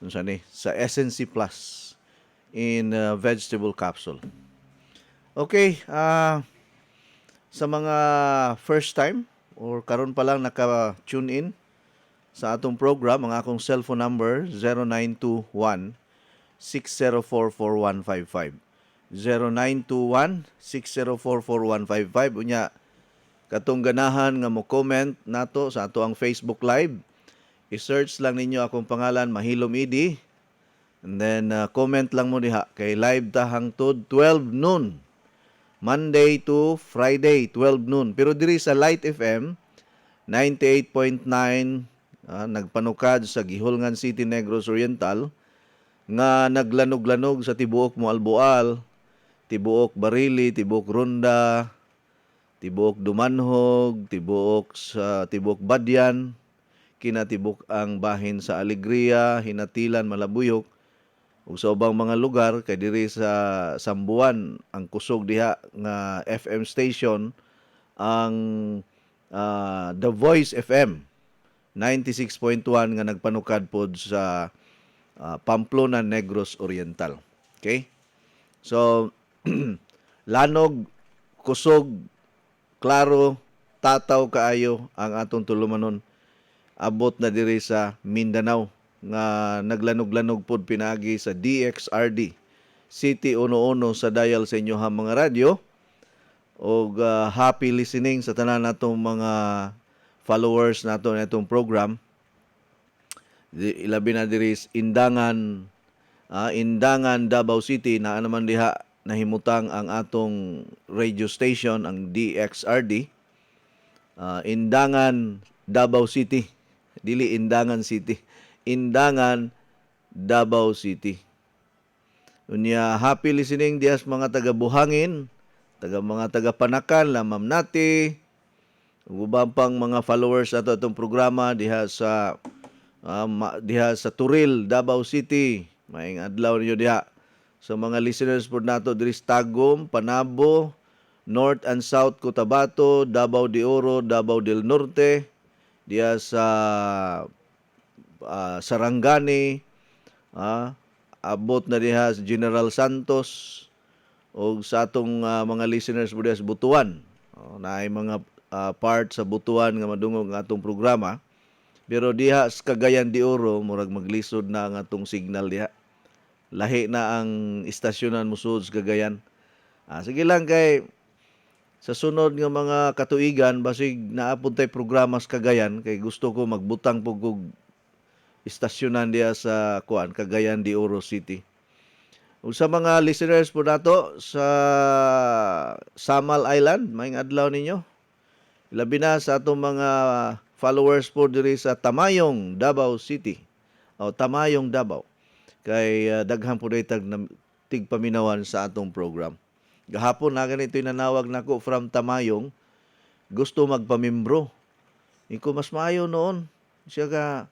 sa SNC Plus in vegetable capsule. Okay, sa mga first time or karon pa lang naka-tune in sa atong program, ang akong cellphone number 0921-6044155. 0921-6044155. Unya, katong ganahan nga mo comment nato sa ato ang Facebook Live. I-search lang ninyo akong pangalan, Mahilom Idi. And then comment lang mo diha kay live ta hangtod 12 noon. Monday to Friday 12 noon. Pero diri sa Light FM 98.9 nagpanukad sa Gihulngan City, Negros Oriental nga naglanog-lanog sa tibuok Moalboal, tibuok Barili, tibuok Ronda, tibuok Dumanhog, tibuok Badyan, kinatibuk ang bahin sa Alegria, Hinatilan, Malabuyok, ug sa ubang mga lugar kay diri sa Sambuan ang kusog diha nga FM station ang The Voice FM 96.1 nga nagpanukad pod sa Pamplona, Negros Oriental. Okay? So lanog, kusog, klaro, tataw kaayo ang atong tulumanon. Abot na diri sa Mindanao nga naglanog-lanog pod pinagi sa DXRD City 11 sa dial sa inyo ha mga radyo. Og happy listening sa tanan natong mga followers nato natong program. Ilabi na diri Indangan, Indangan, Davao City na naman diha nahimutang ang atong radio station ang DXRD. Indangan, Davao City. Dili Indangan City. Indangan, Davao City. Unya happy listening dias mga taga Buhangin, mga taga Panakan, Lamam Nati, ubang pang mga followers ato itong programa diha sa Turil, Davao City. Maayong adlaw niyo diha. So mga listeners po nato diri sa Tagum, Panabo, North and South Cotabato, Davao de Oro, Davao del Norte, diha sa Sarangani, abot na diha sa General Santos, o sa atong mga listeners po diha sa Butuan. Naay mga part sa Butuan nga madungog ang atong programa. Pero diha sa Cagayan de Oro, murag maglisod na ang atong signal diha. Lahi na ang istasyonan musud sa Cagayan. Sige lang kay sa sunod nga mga katuigan basig naapod tay programa sa Cagayan kay gusto ko magbutang pug istasyonan diha sa Cagayan de Oro City. Ug sa mga listeners po nato sa Samal Island, maayong adlaw ninyo. Labi na sa atong mga followers po diri sa Tamayong, Davao City. O Tamayong, Davao. Kay daghan po tigpaminawan sa atong program. Gahapon na ganito nanawag nako from Tamayong, gusto magpamimbro. Iko mas maayo noon. Siya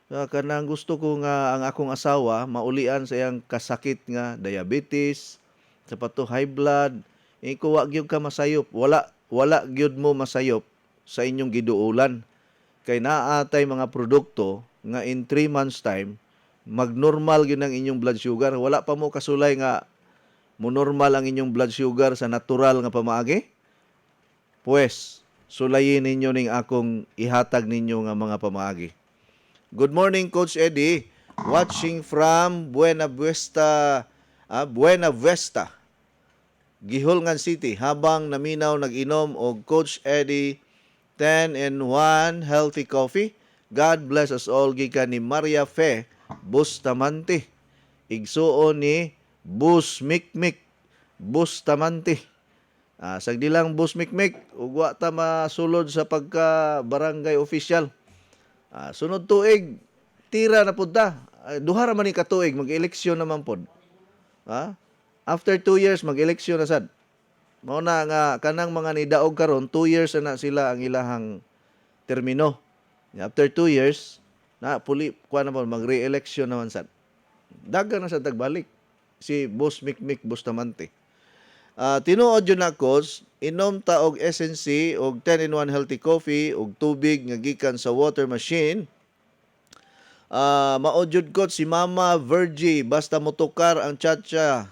kanang gusto ko nga ang akong asawa maulian sa iyang kasakit nga diabetes, sa pato high blood. Iko wa gyud ka masayop. Wala gyud mo masayop sa inyong giduulan. Kay naatay mga produkto nga in 3 months time magnormal gyud ang inyong blood sugar. Wala pa mo kasulay nga mo normal ang inyong blood sugar sa natural nga pamaagi. Pues sulayin ninyo ning akong ihatag ninyo nga mga pamaagi. Good morning, Coach Eddie. Watching from Buena Vista, Gihulngan City. Habang naminaw nag-inom og Coach Eddie 10-in-1 healthy coffee. God bless us all. Gikan ni Maria Fe Bustamante. Igsuon ni Bus Mikmik Bustamante. Sagdilang Bus Mikmik, ugwa ta masulod sa pagka barangay official. Sunod tuig, tira na pud ta. Duha ra man ni katuig, mag-eleksyon naman pod. After 2 years, mag-eleksyon na sad. Mao na nga kanang mga nidaog karon 2 years na sila ang ilahang termino. After 2 years, na puli kuha na po, mag-re-election naman sad. Dagan na sa tagbalik si Boss Mikmik Bustamante. Tinuod yun na, Coach, inom ta og SNC og 10-in-1 healthy coffee og tubig nga gikan sa water machine Maodyod ko si Mama Virgie, basta motukar ang chatcha.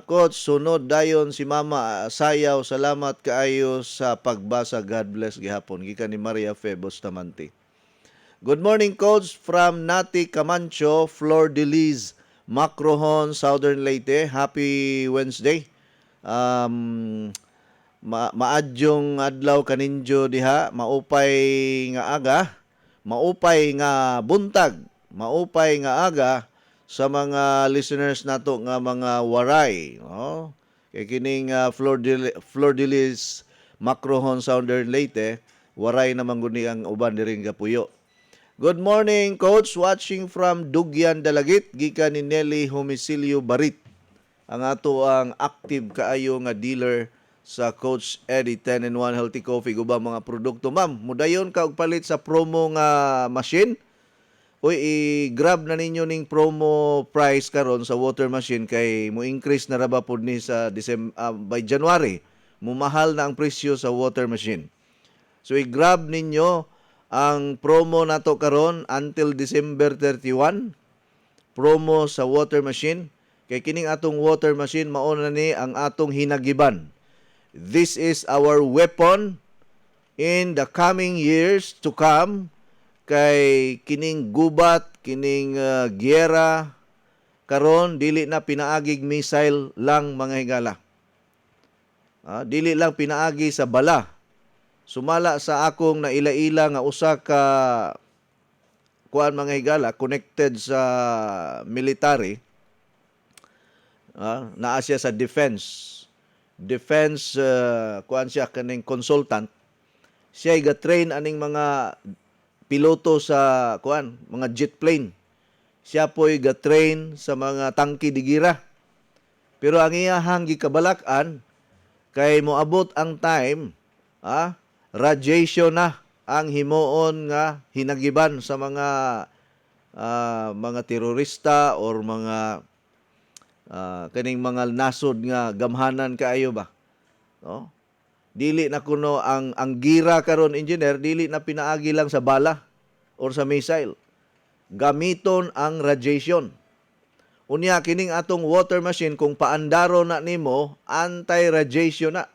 Coach, sunod dayon si Mama Sayaw. Salamat kaayo sa pagbasa. God bless gihapon. Gikan ni Maria Fe Bustamante. Good morning, Coach, from Nati Camancho, Flor de Lis, Macrohon, Southern Leyte. Happy Wednesday. Maadyong adlaw kaninjo diha, maupay nga aga, maupay nga buntag, maupay nga aga sa mga listeners nato nga mga waray. Kay kining Flor de Lis, Macrohon, Southern Leyte, waray naman guni ang uban diri nga Puyo. Good morning, Coach. Watching from Dugyan, Dalagit. Gikan ni Nelly Homicilio Barit. Ang ato ang active kaayo nga dealer sa Coach Eddie 10-in-1 Healthy Coffee. Gubang mga produkto. Ma'am, mudayon ka og palit sa promo nga machine. Uy, i-grab na ninyo ning promo price karon sa water machine kay mo increase na raba pod ni sa by January. Mumahal na ang presyo sa water machine. So i-grab ninyo ang promo nato karon until December 31. Promo sa water machine. Kay kining atong water machine mao na ni ang atong hinagiban. This is our weapon in the coming years to come. Kay kining gubat, kining giyera karon dili na pinaagig missile lang mga higala. Dili lang pinaagi sa bala. Sumala sa akong naila-ila nga usa ka kuan mga higala connected sa military. Naa siya sa defense kuan siya kaning consultant. Siya ga-train aning mga piloto sa kuan mga jet plane. Siya po'y ga-train sa mga tangke digira. Pero ang iyahang gikabalak-an kay moabot ang time radiation na ang himuon nga hinagiban sa mga terorista or mga kaning mga nasod nga gamhanan kaayo ba. No? Dili na kuno ang gira karon engineer, dili na pinaagi lang sa bala or sa missile. Gamiton ang radiation. Unya kining atong water machine kung paandaro na nimo, anti-radiation na.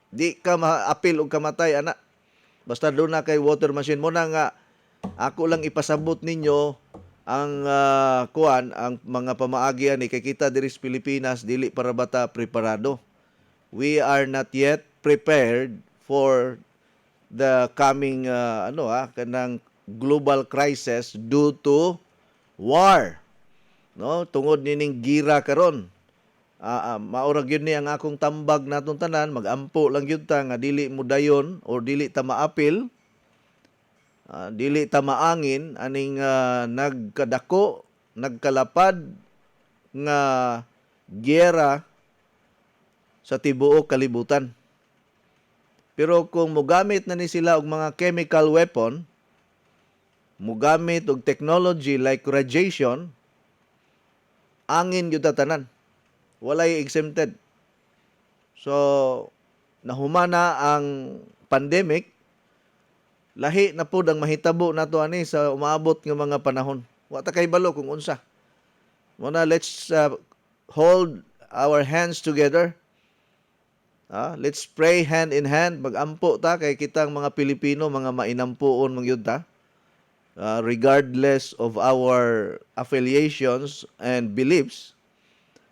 Di ka ma-apil og kamatay ana. Basta doon na kay water machine mo na nga ako lang ipasabot ninyo ang ang mga pamaagian ni kay kita diri sa Pilipinas dili para bata preparado. We are not yet prepared for the coming kanang global crisis due to war. No, tungod nining gira karon. Maurag yun ni ang akong tambag natong tanan, magampo lang yun ta nga dili mo dayon or dili ta maapil, dili ta maangin aning nagkadako, nagkalapad nga giyera sa tibuok kalibutan. Pero kung mogamit na ni sila og mga chemical weapon, mogamit og technology like radiation, angin gyud ta tanan. Walay exempted. So, nahumana ang pandemic, lahi na pud ang mahitabo nato ani sa umaabot nga mga panahon. Wa ta kay balo kung unsa. Muna let's hold our hands together. Let's pray hand in hand. Mag-ampo ta kay kitang mga Pilipino, mga mainampuon mangyud ta. Regardless of our affiliations and beliefs.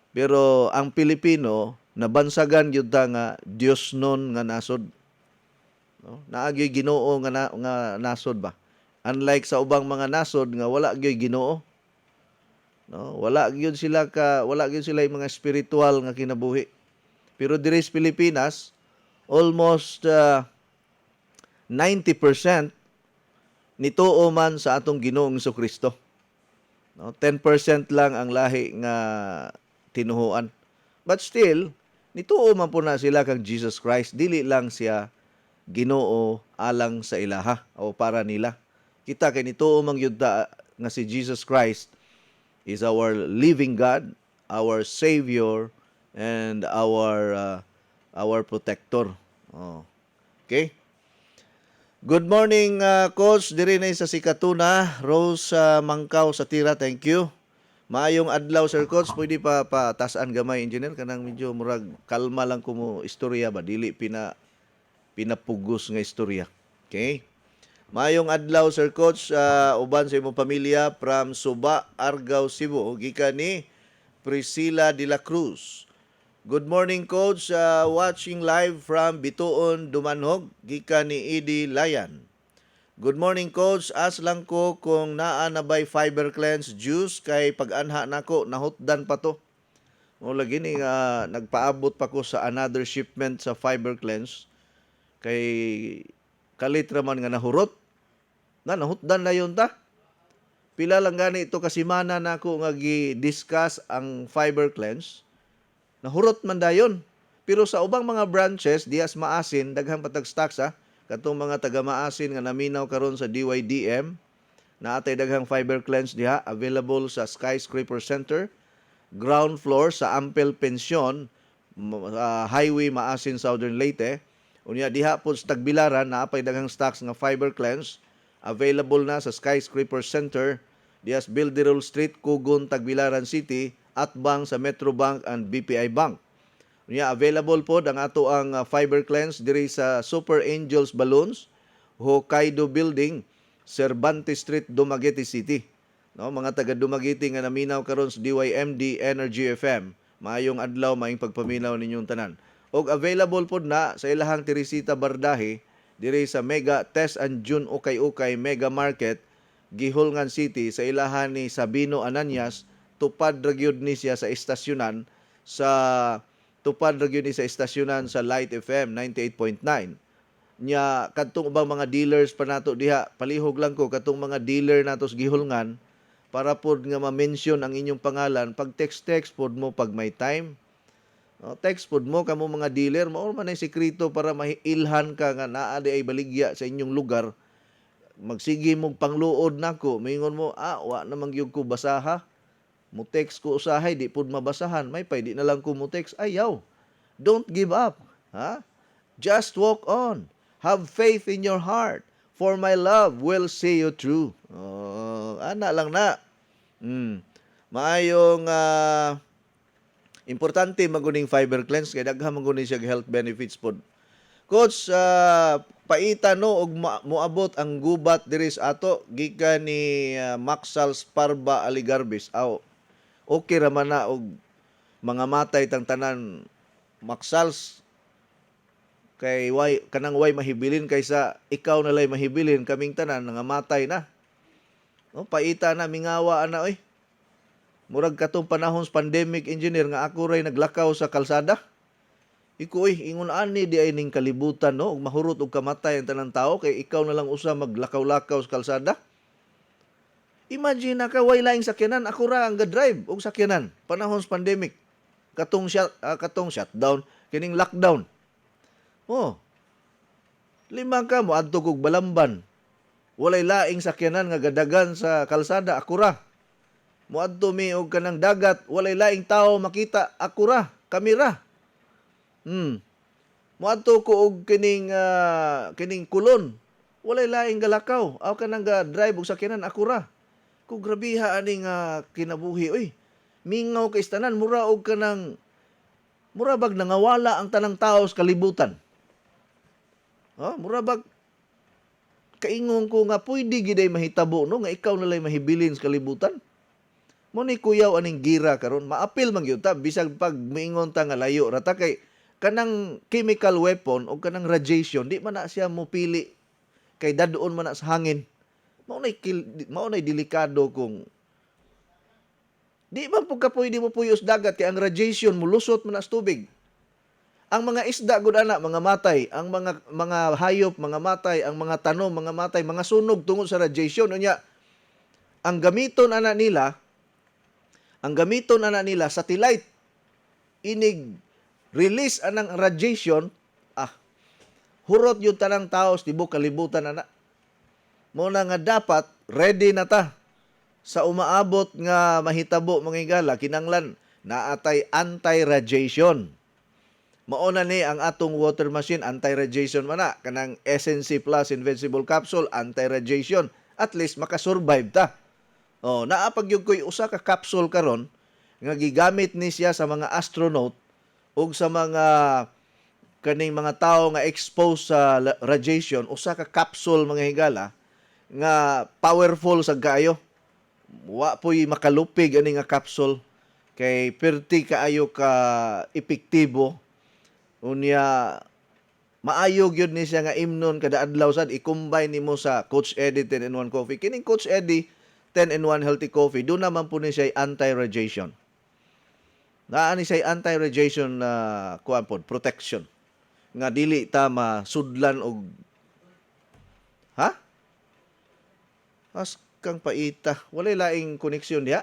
Pero ang Pilipino, nabansagan yun ta nga Diyos nun nga nasod. No? Naagyo'y Ginoo nga nasod ba? Unlike sa ubang mga nasod nga wala gyo'y Ginoo. No? Wala gyud sila yung mga spiritual nga kinabuhi. Pero diri sa Pilipinas, almost 90% nituo man sa atong Ginoong Jesucristo. No? 10% lang ang lahi nga tinuhuan. But still, nituo man po na sila kang Jesus Christ. Dili lang siya Ginoo alang sa ilaha o para nila. Kita kay nituo man gyud nga si Jesus Christ is our living God, our Savior, and our protector. Okay? Good morning, Coach. Diri na sa Sikatuna, Rose Mangkaw sa Tira. Thank you. Maayong adlaw, Sir Coach. Pwede pa tasan gamay, engineer. Kanang medyo murag kalma lang ko mo istorya ba? Dili pinapugos nga istorya. Okay? Maayong adlaw, Sir Coach. Uban sa imong pamilya from Suba, Argao, Cebu. Gikan ni Priscilla de la Cruz. Good morning, Coach. Watching live from Bituon, Dumanhog. Gikan ni Edie Layan. Good morning, Coach. As lang ko kung naa na ba'y fiber cleanse juice kay pag-anha nako nahutdan pa to. O lagi ni nagpaabot pa ko sa another shipment sa fiber cleanse kay kalit raman nga nahurot. Nahutdan na yun ta. Pila lang gani ito kasimana na ako nga gi-discuss ang fiber cleanse. Nahurot man dayon. Pero sa ubang mga branches, diyas maasin, daghang patag stocks katong mga taga maasin nga naminaw karon sa DYDM, na atay daghang fiber cleanse diha, available sa Skyscraper Center, ground floor sa Ampel Pension, Highway Maasin, Southern Leyte. Unya diha po sa Tagbilaran, naapay daghang stocks nga fiber cleanse, available na sa Skyscraper Center, dias Bilderol Street, Kugon, Tagbilaran City, Atbang sa Metrobank and BPI Bank. Unya available po ang ato ang fiber cleanse diri sa Super Angels Balloons, Hokkaido Building, Cervantes Street, Dumaguete City. No, mga taga Dumaguete nga naminaw karon sa DYMD Energy FM. Maayong adlaw, maayong pagpaminaw ninyong tanan. Og available po na sa ilahang Teresita Bardahe diri sa Mega Test and June Ukay-Ukay Mega Market, Gihulngan City, sa ilahan ni Sabino Ananias. Tupad ra gyud ni siya sa istasyonan sa Light FM 98.9. Nya kadtong ubang mga dealers pa nato diha, palihog lang ko katong mga dealer natos gihulngan para pod nga ma-mention ang inyong pangalan pag text pod mo pag may time. No, text pod mo kamo mga dealer, mao man ay sekreto para mailhan ka nga naa di ay baligya sa inyong lugar. Magsige mong pangluod nako, mingon mo, wa namang gyud ko basaha. Mo text ko usahay, di pod mabasahan. May pay, di na lang ko mo text. Ayaw. Don't give up. Ha? Just walk on. Have faith in your heart. For my love will see you through. Ana lang na. Maayong importante maguning fiber cleanse kay daghang maguning siya health benefits pod. Coach, paita no og moabot ang gubat diri sa ato gikan ni Maxal Sparba Aligarbis. Okay ra man na og mga matay tang tanan Maxals kay kanang way mahibilin kaysa ikaw na lay mahibilin kaming tanan nga matay na. No, paita na mingawa ana oy. Murag katong panahon sa pandemic, engineer, nga ako ray naglakaw sa kalsada. Iko ingon ani di ay ning kalibutan no ug mahurot og kamatay ang tanang tao kay ikaw na lang usa maglakaw-lakaw sa kalsada. Imagine na ka way laing sakyanan, ako ra ang ga-drive og sakyanan panahon sa pandemic. Katong shutdown, kining lockdown. Lima ka mo adto kog Balamban. Walay laing sakyanan nga gadagan sa kalsada, ako ra. Moadto mi og kanang dagat, walay laing tao makita, ako ra, kami ra. Moadto ko og kining kulon, walay laing galakaw, aw kanang ga-drive og sakyanan, ako ra. Kung grabiha aning kinabuhi, oy. Mingaw kay istanan, mura bag nangawala ang tanang tao sa kalibutan. Mura bag kaingon ko nga pwede giday mahitabo no nga ikaw nalay mahibilin sa kalibutan. Mo ni kuyaw aning gira karon, maapil man gyud ta bisag pag miingon ta nga layo ra ta kay kanang chemical weapon o kanang radiation di man na siya mopili kay dadoon man na sa hangin. Mao nay delikado kung di man pud ka pwede mo puyos dagat kay ang radiation mulusot man sa tubig. Ang mga isda gud ana mga matay, ang mga hayop mga matay, ang mga tanom mga matay, mga sunog tungod sa radiation. Unya ang gamiton ana nila satellite. Inig release anang radiation, hurot yung tanang tao sa tibok kalibutan ana. Muna nga dapat ready na ta sa umaabot nga mahitabo mga higala kinanglan na atay anti-radiation. Mao na ni ang atong water machine anti-radiation man na, kanang SNC Plus Invincible Capsule anti-radiation. At least makasurvive ta. Oh, naapag yung ko'y usa ka capsule karon nga gigamit ni siya sa mga astronaut ug sa mga kaning mga tao nga exposed sa radiation, usa ka capsule mga higala nga powerful sa kaayo. Wa po'y makalupig ani nga capsule kay perti kaayo ka epektibo. Unya maayo gyud ni siya nga imnon kada adlaw sad i-combine nimo sa Coach Eddie 10-in-1 Coffee. Kining Coach Eddie 10-in-1 Healthy Coffee, doon naman po ni siya anti-radiation. Naa ni siya anti-radiation na kuan pod, protection. Nga dili ta masudlan og ha? As kang paita. Walay laing koneksyon diha.